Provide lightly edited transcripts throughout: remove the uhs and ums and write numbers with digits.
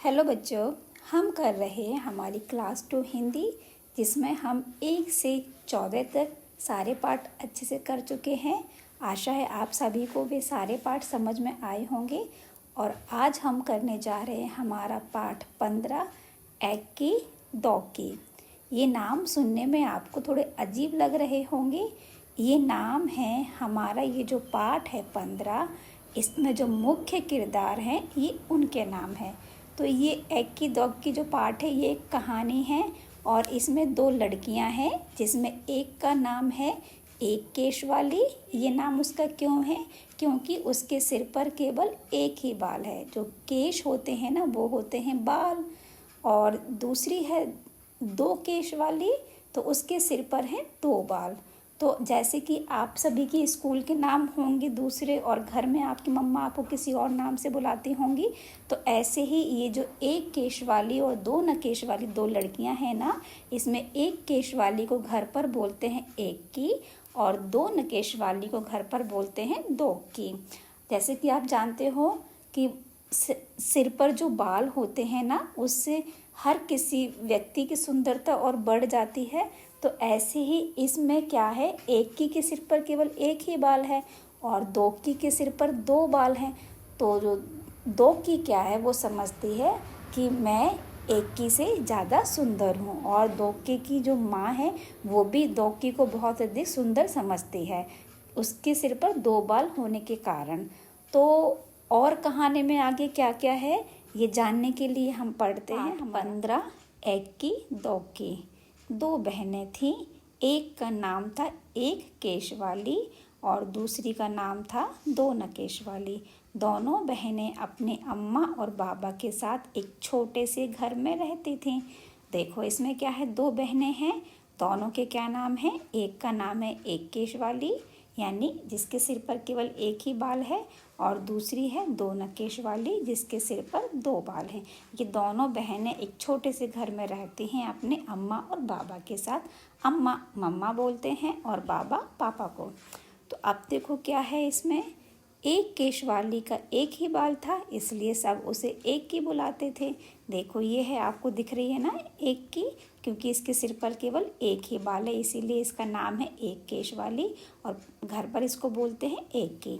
Hello बच्चों, हम कर रहे हैं हमारी क्लास 2 हिंदी, जिसमें हम 1 से 14 तक सारे पाठ अच्छे से कर चुके हैं। आशा है आप सभी को वे सारे पाठ समझ में आए होंगे। और आज हम करने जा रहे हैं हमारा पाठ 15 एक्की दोक्की। ये नाम सुनने में आपको थोड़े अजीब लग रहे होंगे। ये नाम है हमारा, ये जो पाठ है 15, इसमें जो मुख्य किरदार हैं ये उनके नाम हैं। तो ये एक्की दोक्की जो पाठ है ये एक कहानी है और इसमें 2 लड़कियां हैं, जिसमें एक का नाम है एक केश वाली। ये नाम उसका क्यों है? क्योंकि उसके सिर पर केवल एक ही बाल है। जो केश होते हैं ना, वो होते हैं बाल। और दूसरी है 2 केश वाली, तो उसके सिर पर हैं 2 बाल। तो जैसे कि आप सभी की स्कूल के नाम होंगे दूसरे, और घर में आपकी मम्मा आपको किसी और नाम से बुलाती होंगी, तो ऐसे ही ये जो एक केश वाली और 2 नकेश वाली 2 लड़कियां हैं ना, इसमें एक केश वाली को घर पर बोलते हैं एक्की और 2 नकेश वाली को घर पर बोलते हैं दोक्की। जैसे कि आप जानते हो कि सिर पर जो बाल होते हैं ना, उससे हर किसी व्यक्ति की सुंदरता और बढ़ जाती है। तो ऐसे ही इसमें क्या है, एक्की के सिर पर केवल एक ही बाल है और दोक्की के सिर पर 2 बाल हैं। तो जो दोक्की क्या है, वो समझती है कि मैं एक्की से ज़्यादा सुंदर हूँ, और दोक्की की जो माँ है वो भी दोक्की को बहुत अधिक सुंदर समझती है, उसके सिर पर 2 बाल होने के कारण। तो और कहानी में आगे क्या क्या है ये जानने के लिए हम पढ़ते हैं 15 एक्की दोक्की। 2 बहनें थीं, एक का नाम था एक केश वाली और दूसरी का नाम था 2 नकेश वाली। दोनों बहनें अपने अम्मा और बाबा के साथ एक छोटे से घर में रहती थीं। देखो इसमें क्या है, 2 बहनें हैं, दोनों के क्या नाम है? एक का नाम है एक केश वाली, यानी जिसके सिर पर केवल एक ही बाल है, और दूसरी है 2 नकेश वाली, जिसके सिर पर 2 बाल हैं। ये दोनों बहनें एक छोटे से घर में रहती हैं अपने अम्मा और बाबा के साथ। अम्मा मम्मा बोलते हैं और बाबा पापा को। तो अब देखो क्या है इसमें, एक केश वाली का एक ही बाल था, इसलिए सब उसे एक की बुलाते थे। देखो ये है, आपको दिख रही है ना एक की, क्योंकि इसके सिर पर केवल एक ही बाल है, इसीलिए इसका नाम है एक केश वाली, और घर पर इसको बोलते हैं एक की।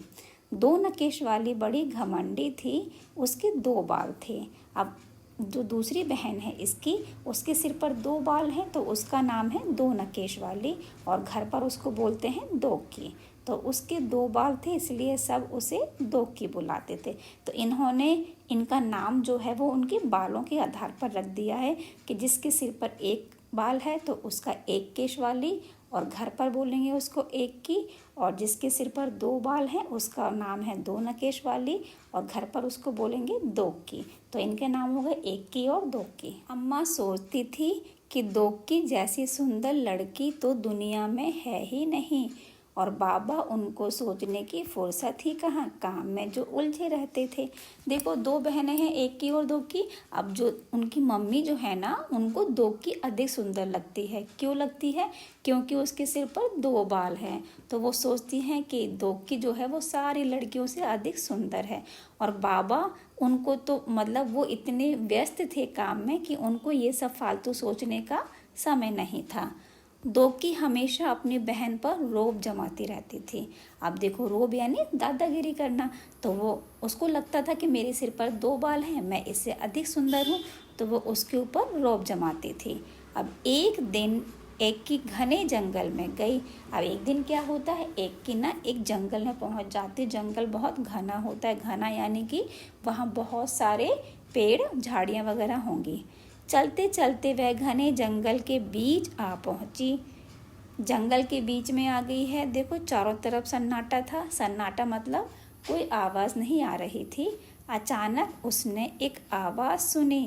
2 नकेश वाली बड़ी घमंडी थी, उसके 2 बाल थे। अब जो दूसरी बहन है इसकी, उसके सिर पर 2 बाल हैं, तो उसका नाम है 2 नकेश वाली, और घर पर उसको बोलते हैं दोक्की। तो उसके 2 बाल थे, इसलिए सब उसे दोक्की बुलाते थे। तो इन्होंने इनका नाम जो है वो उनके बालों के आधार पर रख दिया है कि जिसके सिर पर एक बाल है तो उसका एक केश वाली, और घर पर बोलेंगे उसको एक की, और जिसके सिर पर 2 बाल हैं उसका नाम है 2 नकेश वाली, और घर पर उसको बोलेंगे दोक्की। तो इनके नाम हो गए एक की और दोक्की। अम्मा सोचती थी कि दोक्की जैसी सुंदर लड़की तो दुनिया में है ही नहीं, और बाबा उनको सोचने की फुर्सत ही कहाँ, काम में जो उलझे रहते थे। देखो 2 बहनें हैं, एक की और दोक्की। अब जो उनकी मम्मी जो है ना, उनको दोक्की अधिक सुंदर लगती है। क्यों लगती है? क्योंकि उसके सिर पर 2 बाल हैं। तो वो सोचती हैं कि दोक्की जो है वो सारी लड़कियों से अधिक सुंदर है। और बाबा उनको तो मतलब वो इतने व्यस्त थे काम में कि उनको ये सब फालतू सोचने का समय नहीं था। दोक्की हमेशा अपनी बहन पर रोब जमाती रहती थी। अब देखो, रोब यानी दादागिरी करना। तो वो उसको लगता था कि मेरे सिर पर 2 बाल हैं, मैं इससे अधिक सुंदर हूँ, तो वो उसके ऊपर रोब जमाती थी। अब एक दिन एक की घने जंगल में गई। अब एक दिन क्या होता है, एक की ना एक जंगल में पहुँच जाती। जंगल बहुत घना होता है, घना यानी कि वहाँ बहुत सारे पेड़ झाड़ियाँ वगैरह होंगी। चलते चलते वह घने जंगल के बीच आ पहुंची। जंगल के बीच में आ गई है। देखो चारों तरफ सन्नाटा था। सन्नाटा मतलब कोई आवाज़ नहीं आ रही थी। अचानक उसने एक आवाज़ सुनी,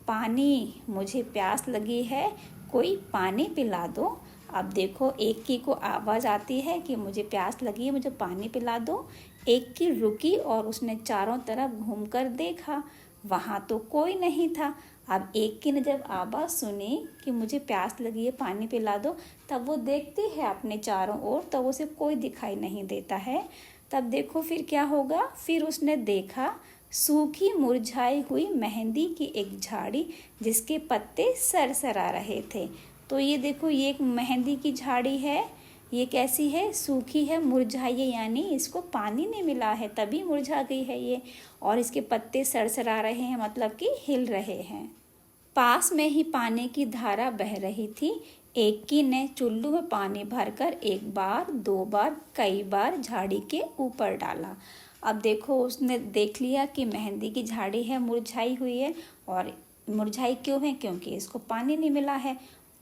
पानी, मुझे प्यास लगी है, कोई पानी पिला दो। अब देखो एक की को आवाज़ आती है कि मुझे प्यास लगी है, मुझे पानी पिला दो। एक की रुकी और उसने चारों तरफ घूमकर देखा, वहाँ तो कोई नहीं था। अब एक की ने जब आवाज़ सुनी कि मुझे प्यास लगी है, पानी पिला दो, तब वो देखती है अपने चारों ओर, तब उसे कोई दिखाई नहीं देता है। तब देखो फिर क्या होगा, फिर उसने देखा सूखी मुरझाई हुई मेहंदी की एक झाड़ी जिसके पत्ते सरसरा रहे थे। तो ये देखो, ये एक मेहंदी की झाड़ी है। ये कैसी है? सूखी है, मुरझाई है, यानी इसको पानी नहीं मिला है तभी मुरझा गई है ये। और इसके पत्ते सरसरा रहे हैं, मतलब कि हिल रहे हैं। पास में ही पानी की धारा बह रही थी। एकी ने चुल्लू में पानी भरकर एक बार, दो बार, कई बार झाड़ी के ऊपर डाला। अब देखो, उसने देख लिया कि मेहंदी की झाड़ी है, मुरझाई हुई है। और मुरझाई क्यों है? क्योंकि इसको पानी नहीं मिला है।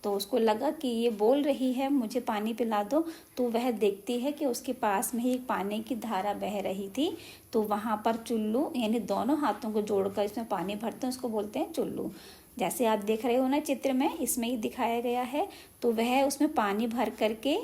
तो उसको लगा कि ये बोल रही है मुझे पानी पिला दो। तो वह देखती है कि उसके पास में ही एक पानी की धारा बह रही थी। तो वहाँ पर चुल्लू, यानी दोनों हाथों को जोड़कर इसमें पानी भरते हैं, उसको बोलते हैं चुल्लू। जैसे आप देख रहे हो ना चित्र में, इसमें ही दिखाया गया है। तो वह उसमें पानी भर करके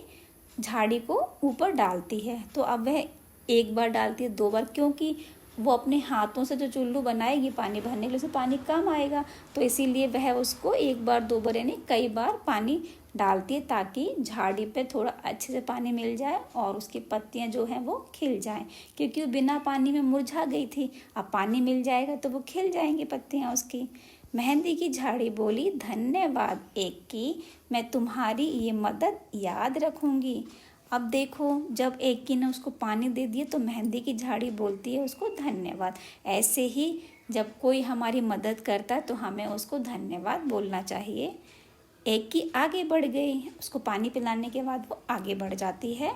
झाड़ी को ऊपर डालती है। तो अब वह एक बार डालती है, दो बार, क्योंकि वो अपने हाथों से जो चुल्लू बनाएगी पानी भरने के लिए, उसे पानी कम आएगा। तो इसीलिए वह उसको एक बार, दो बार, यानी कई बार पानी डालती है ताकि झाड़ी पे थोड़ा अच्छे से पानी मिल जाए और उसकी पत्तियां जो हैं वो खिल जाएं। क्योंकि वो बिना पानी में मुरझा गई थी, अब पानी मिल जाएगा तो वो खिल जाएंगी पत्तियां उसकी। मेहंदी की झाड़ी बोली, धन्यवाद एकी, मैं तुम्हारी ये मदद याद रखूंगी। अब देखो, जब एकी ने उसको पानी दे दिया तो मेहंदी की झाड़ी बोलती है उसको धन्यवाद। ऐसे ही जब कोई हमारी मदद करता है तो हमें उसको धन्यवाद बोलना चाहिए। एकी आगे बढ़ गई, उसको पानी पिलाने के बाद वो आगे बढ़ जाती है।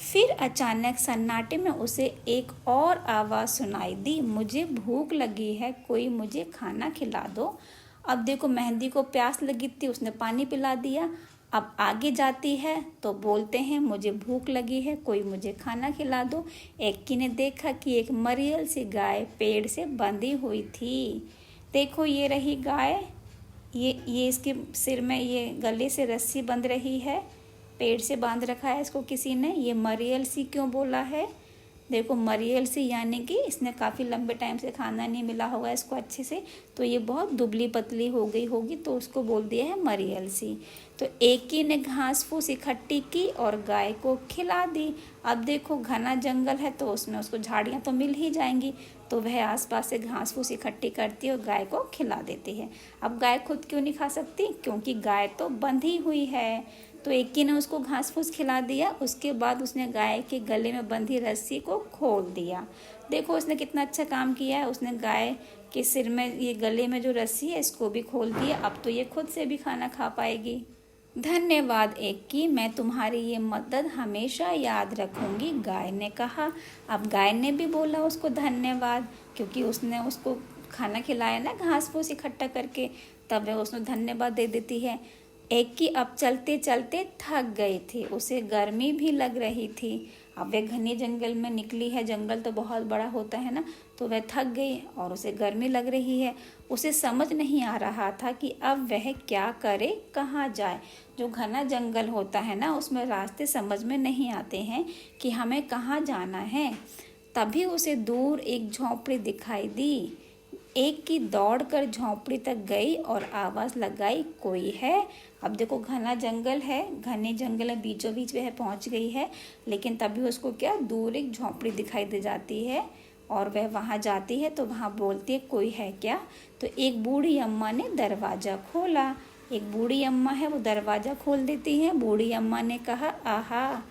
फिर अचानक सन्नाटे में उसे एक और आवाज़ सुनाई दी, मुझे भूख लगी है, कोई मुझे खाना खिला दो। अब देखो, मेहंदी को प्यास लगी थी, उसने पानी पिला दिया। अब आगे जाती है तो बोलते हैं मुझे भूख लगी है, कोई मुझे खाना खिला दो। एकी ने देखा कि एक मरियल सी गाय पेड़ से बंधी हुई थी। देखो, ये रही गाय, ये इसके सिर में, ये गले से रस्सी बंध रही है, पेड़ से बांध रखा है इसको किसी ने। ये मरियल सी क्यों बोला है? देखो, मरियल सी यानी कि इसने काफ़ी लंबे टाइम से खाना नहीं मिला होगा इसको अच्छे से, तो ये बहुत दुबली पतली हो गई होगी, तो उसको बोल दिया है मरियल सी। तो एकी ने घास फूस इकट्ठी की और गाय को खिला दी। अब देखो, घना जंगल है तो उसमें उसको झाड़ियाँ तो मिल ही जाएंगी, तो वह आसपास से घास फूस इकट्ठी करती है और गाय को खिला देती है। अब गाय खुद क्यों नहीं खा सकती? क्योंकि गाय तो बंधी हुई है। तो एकी ने उसको घास फूस खिला दिया। उसके बाद उसने गाय के गले में बंधी रस्सी को खोल दिया। देखो, उसने कितना अच्छा काम किया है। उसने गाय के सिर में, ये गले में जो रस्सी है, इसको भी खोल दिया। अब तो ये खुद से भी खाना खा पाएगी। धन्यवाद एकी, मैं तुम्हारी ये मदद हमेशा याद रखूंगी, गाय ने कहा। अब गाय ने भी बोला उसको धन्यवाद, क्योंकि उसने उसको खाना खिलाया ना घास फूस इकट्ठा करके, तब वह उसने धन्यवाद दे देती है। एकी अब चलते चलते थक गई थी, उसे गर्मी भी लग रही थी। अब वह घने जंगल में निकली है, जंगल तो बहुत बड़ा होता है ना, तो वह थक गई और उसे गर्मी लग रही है। उसे समझ नहीं आ रहा था कि अब वह क्या करे, कहाँ जाए। जो घना जंगल होता है ना, उसमें रास्ते समझ में नहीं आते हैं कि हमें कहाँ जाना है। तभी उसे दूर एक झोंपड़ी दिखाई दी। एकी दौड़कर झोंपड़ी तक गई और आवाज़ लगाई, कोई है? अब देखो, घना जंगल है, घने जंगल है, बीचों बीच वह पहुंच गई है, लेकिन तभी उसको क्या, दूर एक झोंपड़ी दिखाई दे जाती है। और वह वहां जाती है तो वहां बोलती है, कोई है क्या? तो एक बूढ़ी अम्मा ने दरवाज़ा खोला। एक बूढ़ी अम्मा है, वो दरवाज़ा खोल देती है। बूढ़ी अम्मा ने कहा, आहा,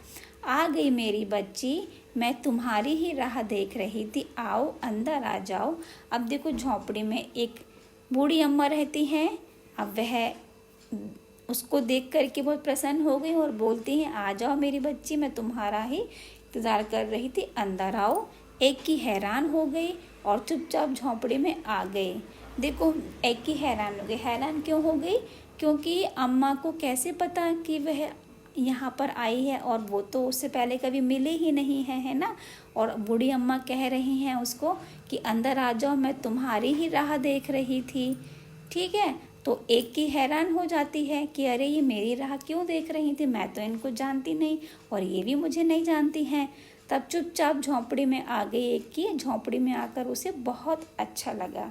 आ गई मेरी बच्ची, मैं तुम्हारी ही राह देख रही थी, आओ अंदर आ जाओ। अब देखो, झोंपड़ी में एक बूढ़ी अम्मा रहती हैं। अब वह उसको देख कर के बहुत प्रसन्न हो गई और बोलती हैं, आ जाओ मेरी बच्ची, मैं तुम्हारा ही इंतज़ार कर रही थी, अंदर आओ। एकी हैरान हो गई और चुपचाप झोंपड़ी में आ गई। देखो, एकी हैरान हो गई। हैरान क्यों हो गई? क्योंकि अम्मा को कैसे पता कि वह यहाँ पर आई है, और वो तो उससे पहले कभी मिले ही नहीं है, है ना। और बूढ़ी अम्मा कह रही हैं उसको कि अंदर आ जाओ, मैं तुम्हारी ही राह देख रही थी। ठीक है, तो एकी हैरान हो जाती है कि अरे, ये मेरी राह क्यों देख रही थी, मैं तो इनको जानती नहीं और ये भी मुझे नहीं जानती हैं। तब चुपचाप झोंपड़ी में आ गई एकी। झोंपड़ी में आकर उसे बहुत अच्छा लगा।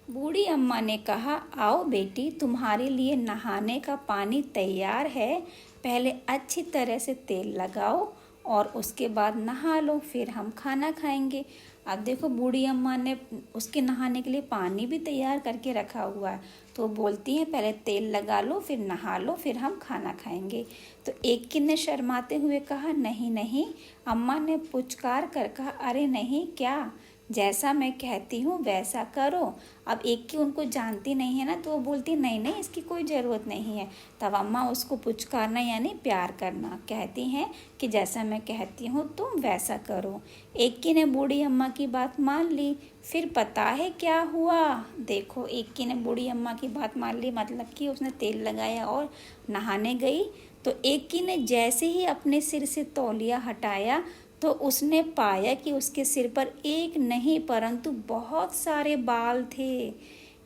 बूढ़ी अम्मा ने कहा, आओ बेटी, तुम्हारे लिए नहाने का पानी तैयार है, पहले अच्छी तरह से तेल लगाओ और उसके बाद नहा लो, फिर हम खाना खाएंगे। अब देखो बूढ़ी अम्मा ने उसके नहाने के लिए पानी भी तैयार करके रखा हुआ है, तो बोलती हैं पहले तेल लगा लो, फिर नहा लो, फिर हम खाना खाएंगे। तो एक की ने शर्माते हुए कहा, नहीं नहीं। अम्मा ने पुचकार कर कहा, अरे नहीं क्या, जैसा मैं कहती हूँ वैसा करो। अब एक की उनको जानती नहीं है ना, तो वो बोलती नहीं नहीं इसकी कोई ज़रूरत नहीं है। तब अम्मा उसको पुचकारना यानी प्यार करना कहती हैं कि जैसा मैं कहती हूँ तुम वैसा करो। एक की ने बूढ़ी अम्मा की बात मान ली। फिर पता है क्या हुआ, देखो एक की ने बूढ़ी अम्मा की बात मान ली, मतलब कि उसने तेल लगाया और नहाने गई। तो एक की ने जैसे ही अपने सिर से तौलिया हटाया तो उसने पाया कि उसके सिर पर एक नहीं परंतु बहुत सारे बाल थे।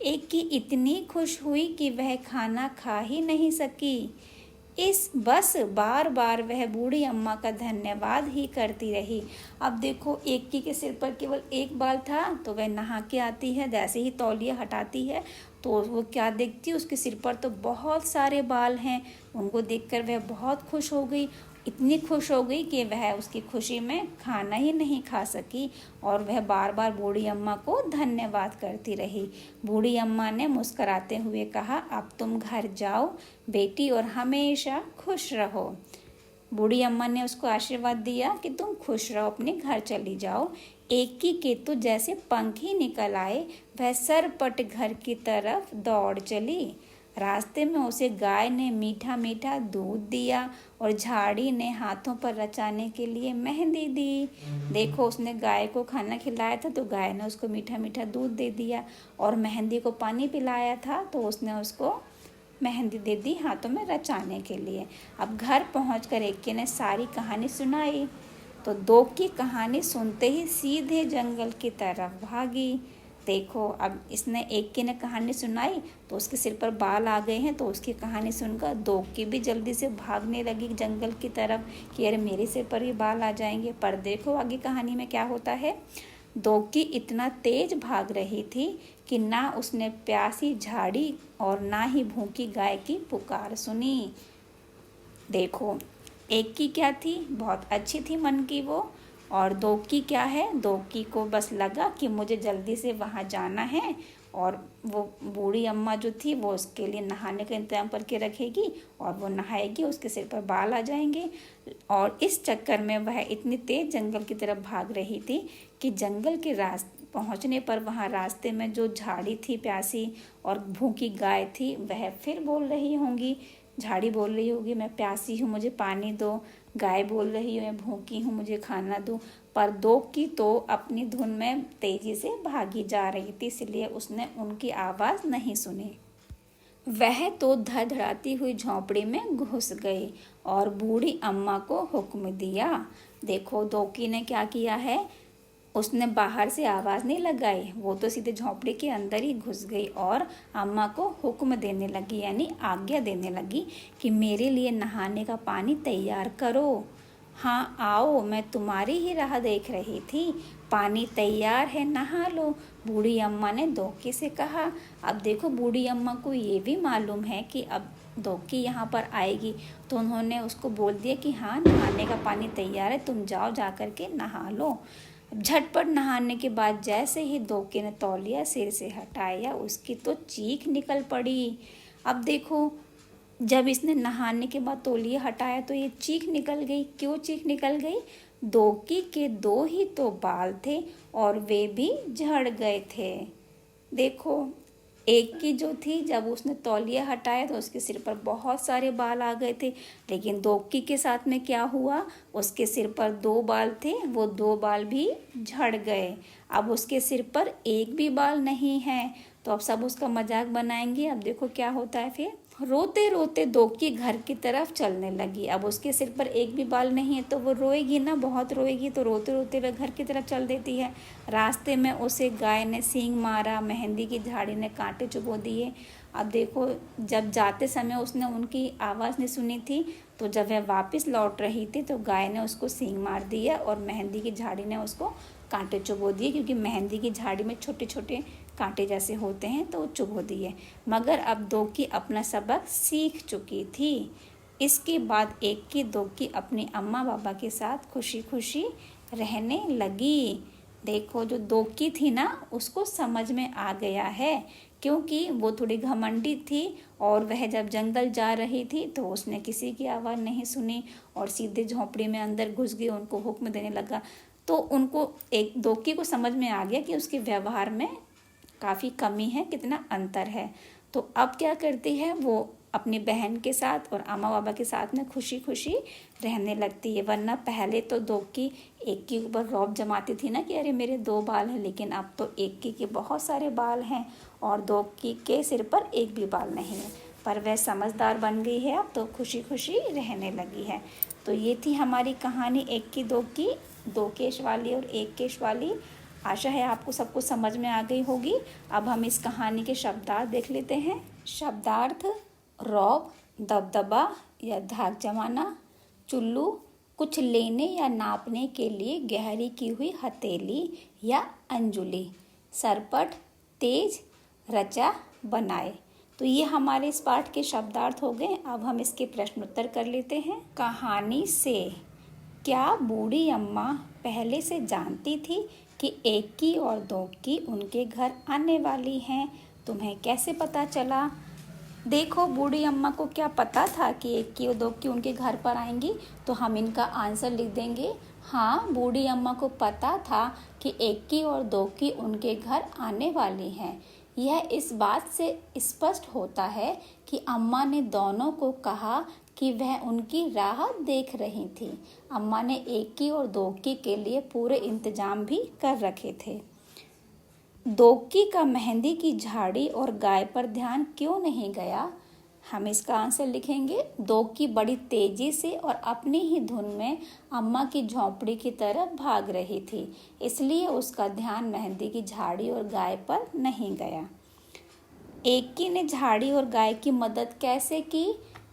एक की इतनी खुश हुई कि वह खाना खा ही नहीं सकी। इस बस बार बार वह बूढ़ी अम्मा का धन्यवाद ही करती रही। अब देखो एक की के सिर पर केवल एक बाल था, तो वह नहा के आती है, जैसे ही तौलिया हटाती है तो वो क्या देखती है, उसके सिर पर तो बहुत सारे बाल हैं। उनको देखकर वह बहुत खुश हो गई, इतनी खुश हो गई कि वह उसकी खुशी में खाना ही नहीं खा सकी और वह बार बार बूढ़ी अम्मा को धन्यवाद करती रही। बूढ़ी अम्मा ने मुस्कुराते हुए कहा, अब तुम घर जाओ बेटी और हमेशा खुश रहो। बूढ़ी अम्मा ने उसको आशीर्वाद दिया कि तुम खुश रहो, अपने घर चली जाओ। एक की के तो जैसे पंख ही निकल आए, वह सरपट घर की तरफ दौड़ चली। रास्ते में उसे गाय ने मीठा मीठा दूध दिया और झाड़ी ने हाथों पर रचाने के लिए मेहंदी दी। देखो उसने गाय को खाना खिलाया था तो गाय ने उसको मीठा मीठा दूध दे दिया, और मेहंदी को पानी पिलाया था तो उसने उसको मेहंदी दे दी हाथों में रचाने के लिए। अब घर पहुंचकर एक ने सारी कहानी सुनाई तो दो की कहानी सुनते ही सीधे जंगल की तरफ भागी। देखो अब इसने एक की ने कहानी सुनाई तो उसके सिर पर बाल आ गए हैं, तो उसकी कहानी सुनकर दो की भी जल्दी से भागने लगी जंगल की तरफ कि अरे मेरे सिर पर भी बाल आ जाएंगे। पर देखो आगे कहानी में क्या होता है। दो की इतना तेज भाग रही थी कि ना उसने प्यासी झाड़ी और ना ही भूखी गाय की पुकार सुनी। देखो एक की क्या थी, बहुत अच्छी थी मन की वो, और दो की क्या है, दो की को बस लगा कि मुझे जल्दी से वहाँ जाना है, और वो बूढ़ी अम्मा जो थी वो उसके लिए नहाने का इंतजाम करके रखेगी और वो नहाएगी, उसके सिर पर बाल आ जाएंगे। और इस चक्कर में वह इतनी तेज जंगल की तरफ भाग रही थी कि जंगल के पहुंचने पर वहाँ रास्ते में जो झाड़ी थी प्यासी और भूखी गाय थी, वह फिर बोल रही होंगी, झाड़ी बोल रही होगी मैं प्यासी हूँ मुझे पानी दो, गाय बोल रही है मैं भूखी हूँ मुझे खाना दो। पर दो की तो अपनी धुन में तेजी से भागी जा रही थी, इसलिए उसने उनकी आवाज़ नहीं सुनी। वह तो धड़धड़ाती हुई झोंपड़ी में घुस गई और बूढ़ी अम्मा को हुक्म दिया। देखो दोकी ने क्या किया है, उसने बाहर से आवाज़ नहीं लगाई, वो तो सीधे झोंपड़ी के अंदर ही घुस गई और अम्मा को हुक्म देने लगी यानी आज्ञा देने लगी कि मेरे लिए नहाने का पानी तैयार करो। हाँ आओ, मैं तुम्हारी ही राह देख रही थी, पानी तैयार है नहा लो, बूढ़ी अम्मा ने दोकी से कहा। अब देखो बूढ़ी अम्मा को ये भी मालूम है कि अब दोकी यहाँ पर आएगी, तो उन्होंने उसको बोल दिया कि हाँ नहाने का पानी तैयार है, तुम जाओ जा कर के नहा लो। झटपट नहाने के बाद जैसे ही दोकी ने तौलिया सिर से हटाया उसकी तो चीख निकल पड़ी। अब देखो जब इसने नहाने के बाद तौलिया हटाया तो ये चीख निकल गई। क्यों चीख निकल गई, दोकी के दो ही तो बाल थे और वे भी झड़ गए थे। देखो एक की जो थी जब उसने तौलिया हटाया तो उसके सिर पर बहुत सारे बाल आ गए थे, लेकिन दोकी के साथ में क्या हुआ, उसके सिर पर दो बाल थे, वो दो बाल भी झड़ गए। अब उसके सिर पर एक भी बाल नहीं है, तो अब सब उसका मजाक बनाएंगे। अब देखो क्या होता है, फिर रोते रोते दोकी घर की तरफ चलने लगी। अब उसके सिर पर एक भी बाल नहीं है तो वो रोएगी ना, बहुत रोएगी, तो रोते रोते वह घर की तरफ चल देती है। रास्ते में उसे गाय ने सींग मारा, मेहंदी की झाड़ी ने कांटे चुभो दिए। अब देखो जब जाते समय उसने उनकी आवाज़ नहीं सुनी थी, तो जब वह वापस लौट रही थी तो गाय ने उसको सींग मार दिया और मेहंदी की झाड़ी ने उसको कांटे चुभो दिए, क्योंकि मेहंदी की झाड़ी में छोटे छोटे कांटे जैसे होते हैं तो चुभो दिए। मगर अब दोकी अपना सबक सीख चुकी थी। इसके बाद एक की दो की अपनी अम्मा पापा के साथ खुशी खुशी रहने लगी। देखो जो दो की थी ना, उसको समझ में आ गया है, क्योंकि वो थोड़ी घमंडी थी और वह जब जंगल जा रही थी तो उसने किसी की आवाज़ नहीं सुनी और सीधे झोंपड़ी में अंदर घुस गई, उनको हुक्म देने लगा। तो उनको एक दोकी को समझ में आ गया कि उसके व्यवहार में काफ़ी कमी है, कितना अंतर है। तो अब क्या करती है, वो अपनी बहन के साथ और अम्मा बाबा के साथ में खुशी खुशी रहने लगती है। वरना पहले तो दोकी एक के ऊपर रौब जमाती थी ना कि अरे मेरे दो बाल हैं, लेकिन अब तो एक के बहुत सारे बाल हैं और दोकी के सिर पर एक भी बाल नहीं है। पर वह समझदार बन गई है, अब तो खुशी खुशी रहने लगी है। तो ये थी हमारी कहानी एक की, दो केश वाली और एक केश वाली। आशा है आपको सब कुछ समझ में आ गई होगी। अब हम इस कहानी के शब्दार्थ देख लेते हैं। शब्दार्थ: रौब, दबदबा या धाक जमाना, चुल्लू, कुछ लेने या नापने के लिए गहरी की हुई हथेली या अंजुली, सरपट, तेज, रचा, बनाए। तो ये हमारे इस पाठ के शब्दार्थ हो गए। अब हम इसके प्रश्नोत्तर कर लेते हैं। कहानी से: क्या बूढ़ी अम्मा पहले से जानती थी कि एक की और दो की उनके घर आने वाली हैं? तुम्हें कैसे पता चला? देखो, बूढ़ी अम्मा को क्या पता था कि एक की और दो की उनके घर पर आएंगी? तो हम इनका आंसर लिख देंगे। हाँ, बूढ़ी अम्मा को पता था कि एक की और दो की उनके घर आने वाली हैं। यह इस बात से स्पष्ट होता है कि अम्मा ने दोनों को कहा कि वह उनकी राह देख रही थी। अम्मा ने एक की और दो की के लिए पूरे इंतजाम भी कर रखे थे। दोकी का मेहंदी की झाड़ी और गाय पर ध्यान क्यों नहीं गया? हम इसका आंसर लिखेंगे। दोकी बड़ी तेजी से और अपनी ही धुन में अम्मा की झोंपड़ी की तरफ भाग रही थी, इसलिए उसका ध्यान मेहंदी की झाड़ी और गाय पर नहीं गया। एकी ने झाड़ी और गाय की मदद कैसे की?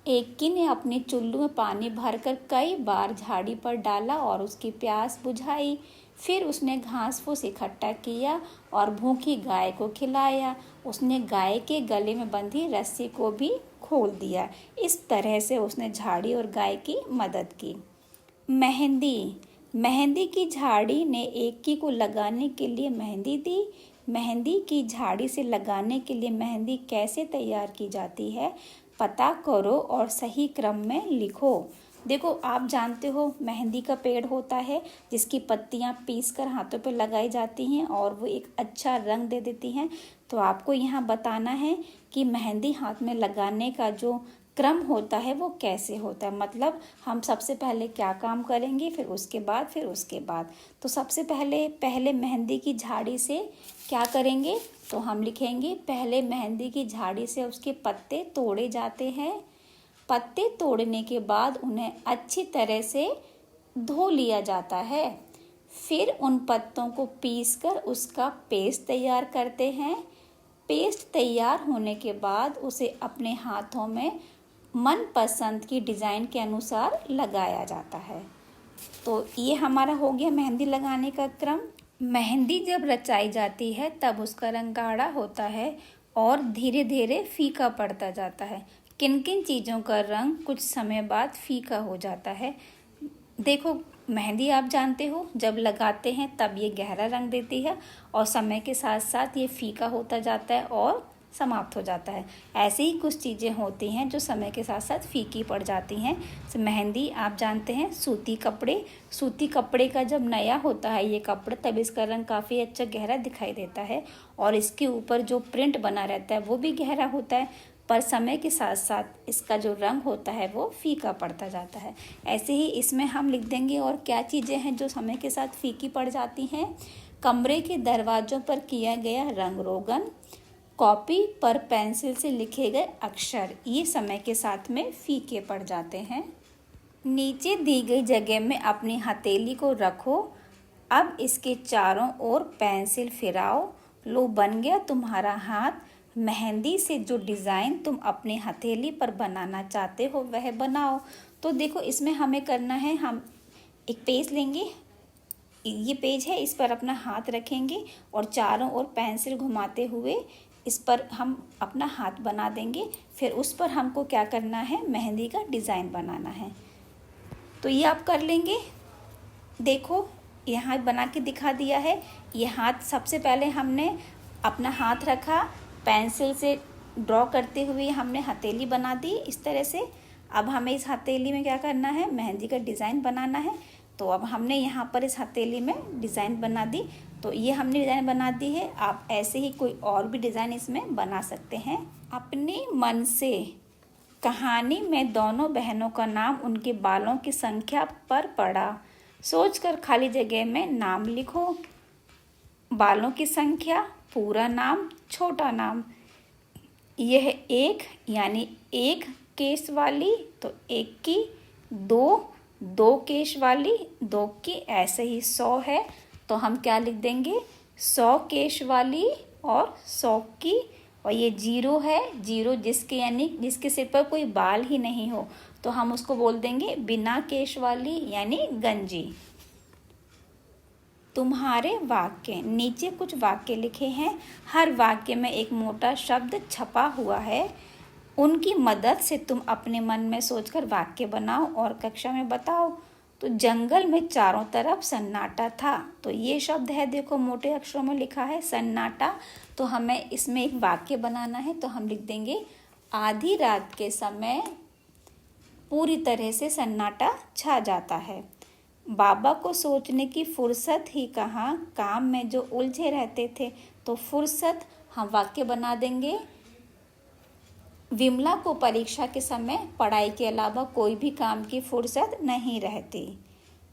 एकी ने अपनी चुल्लू में पानी भरकर कई बार झाड़ी पर डाला और उसकी प्यास बुझाई। फिर उसने घास फूस इकट्ठा किया और भूखी गाय को खिलाया। उसने गाय के गले में बंधी रस्सी को भी खोल दिया। इस तरह से उसने झाड़ी और गाय की मदद की। मेहंदी की झाड़ी ने एकी को लगाने के लिए मेहंदी दी। मेहंदी की झाड़ी से लगाने के लिए मेहंदी कैसे तैयार की जाती है, पता करो और सही क्रम में लिखो। देखो, आप जानते हो मेहंदी का पेड़ होता है जिसकी पत्तियां पीसकर हाथों पर लगाई जाती हैं और वो एक अच्छा रंग दे देती हैं। तो आपको यहाँ बताना है कि मेहंदी हाथ में लगाने का जो क्रम होता है वो कैसे होता है, मतलब हम सबसे पहले क्या काम करेंगे, फिर उसके बाद। तो सबसे पहले मेहंदी की झाड़ी से क्या करेंगे, तो हम लिखेंगे पहले मेहंदी की झाड़ी से उसके पत्ते तोड़े जाते हैं। पत्ते तोड़ने के बाद उन्हें अच्छी तरह से धो लिया जाता है। फिर उन पत्तों को पीसकर उसका पेस्ट तैयार करते हैं। पेस्ट तैयार होने के बाद उसे अपने हाथों में मनपसंद की डिज़ाइन के अनुसार लगाया जाता है। तो ये हमारा हो गया मेहंदी लगाने का क्रम। मेहंदी जब रचाई जाती है तब उसका रंग गाढ़ा होता है और धीरे धीरे फीका पड़ता जाता है। किन किन चीज़ों का रंग कुछ समय बाद फीका हो जाता है? देखो, मेहंदी आप जानते हो जब लगाते हैं तब ये गहरा रंग देती है और समय के साथ साथ ये फीका होता जाता है और समाप्त हो जाता है। ऐसे ही कुछ चीज़ें होती हैं जो समय के साथ साथ फीकी पड़ जाती हैं। तो मेहंदी आप जानते हैं सूती कपड़े का जब नया होता है ये कपड़ा, तब इसका रंग काफ़ी अच्छा गहरा दिखाई देता है और इसके ऊपर जो प्रिंट बना रहता है वो भी गहरा होता है, पर समय के साथ साथ इसका जो रंग होता है वो फीका पड़ता जाता है। ऐसे ही इसमें हम लिख देंगे और क्या चीज़ें हैं जो समय के साथ फीकी पड़ जाती हैं। कमरे के दरवाज़ों पर किया गया रंग रोगन, कॉपी पर पेंसिल से लिखे गए अक्षर, ये समय के साथ में फीके पड़ जाते हैं। नीचे दी गई जगह में अपनी हथेली को रखो। अब इसके चारों ओर पेंसिल फिराओ। लो, बन गया तुम्हारा हाथ। मेहंदी से जो डिज़ाइन तुम अपनी हथेली पर बनाना चाहते हो वह बनाओ। तो देखो, इसमें हमें करना है, हम एक पेज लेंगे, ये पेज है, इस पर अपना हाथ रखेंगे और चारों ओर पेंसिल घुमाते हुए इस पर हम अपना हाथ बना देंगे। फिर उस पर हमको क्या करना है, मेहंदी का डिज़ाइन बनाना है। तो ये आप कर लेंगे। देखो यहाँ बना के दिखा दिया है। ये हाथ सबसे पहले हमने अपना हाथ रखा, पेंसिल से ड्रॉ करते हुए हमने हथेली बना दी इस तरह से। अब हमें इस हथेली में क्या करना है, मेहंदी का डिज़ाइन बनाना है। तो अब हमने यहाँ पर इस हथेली में डिज़ाइन बना दी। तो ये हमने डिज़ाइन बना दी है। आप ऐसे ही कोई और भी डिज़ाइन इसमें बना सकते हैं अपने मन से। कहानी में दोनों बहनों का नाम उनके बालों की संख्या पर पड़ा। सोचकर खाली जगह में नाम लिखो। बालों की संख्या, पूरा नाम, छोटा नाम। यह एक यानी एक केस वाली, तो एक की, दो केश वाली, दो की, ऐसे ही 100 है तो हम क्या लिख देंगे, 100 केश वाली और 100 की। और ये 0 है, 0 जिसके यानी जिसके सिर पर कोई बाल ही नहीं हो तो हम उसको बोल देंगे बिना केश वाली यानी गंजी। तुम्हारे वाक्य, नीचे कुछ वाक्य लिखे हैं। हर वाक्य में एक मोटा शब्द छपा हुआ है। उनकी मदद से तुम अपने मन में सोचकर वाक्य बनाओ और कक्षा में बताओ। तो जंगल में चारों तरफ सन्नाटा था। तो ये शब्द है, देखो मोटे अक्षरों में लिखा है सन्नाटा। तो हमें इसमें एक वाक्य बनाना है। तो हम लिख देंगे आधी रात के समय पूरी तरह से सन्नाटा छा जाता है। बाबा को सोचने की फुर्सत ही कहाँ, काम में जो उलझे रहते थे। तो फुर्सत हम वाक्य बना देंगे। विमला को परीक्षा के समय पढ़ाई के अलावा कोई भी काम की फुर्सत नहीं रहती।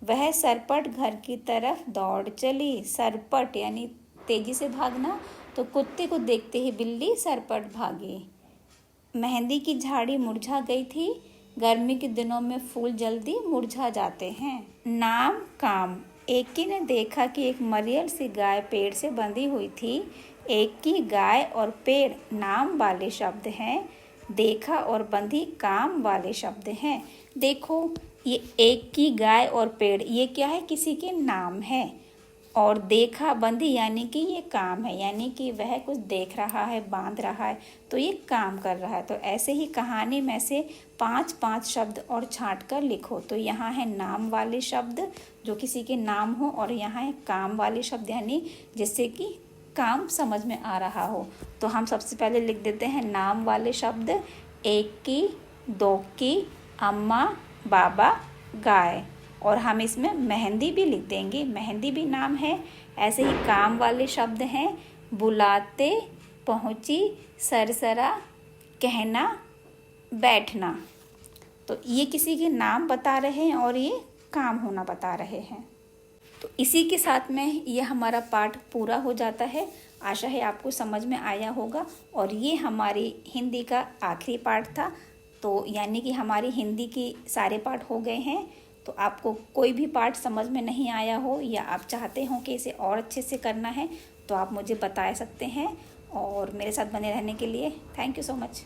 वह सरपट घर की तरफ दौड़ चली। सरपट यानी तेजी से भागना। तो कुत्ते को देखते ही बिल्ली सरपट भागी। मेहंदी की झाड़ी मुरझा गई थी। गर्मी के दिनों में फूल जल्दी मुरझा जाते हैं। नाम, काम। एकी ने देखा कि एक मरियल सी गाय पेड़ से बंधी हुई थी। एक की, गाय और पेड़ नाम वाले शब्द हैं। देखा और बंधी काम वाले शब्द हैं। देखो ये एक की, गाय और पेड़, ये क्या है, किसी के नाम है। और देखा बंधी यानी कि ये काम है, यानी कि वह कुछ देख रहा है, बांध रहा है, तो ये काम कर रहा है। तो ऐसे ही कहानी में से 5-5 शब्द और छांट कर लिखो। तो यहाँ है नाम वाले शब्द जो किसी के नाम हो, और यहाँ है काम वाले शब्द यानी जिससे कि काम समझ में आ रहा हो। तो हम सबसे पहले लिख देते हैं नाम वाले शब्द, एक की, दो की, अम्मा, बाबा, गाय। और हम इसमें मेहंदी भी लिख देंगे, मेहंदी भी नाम है। ऐसे ही काम वाले शब्द हैं, बुलाते, पहुँची, सरसरा, कहना, बैठना। तो ये किसी के नाम बता रहे हैं और ये काम होना बता रहे हैं। तो इसी के साथ में ये हमारा पाठ पूरा हो जाता है। आशा है आपको समझ में आया होगा। और ये हमारी हिंदी का आखिरी पाठ था। तो यानी कि हमारी हिंदी की सारे पाठ हो गए हैं। तो आपको कोई भी पाठ समझ में नहीं आया हो या आप चाहते हो कि इसे और अच्छे से करना है तो आप मुझे बता सकते हैं। और मेरे साथ बने रहने के लिए थैंक यू सो मच।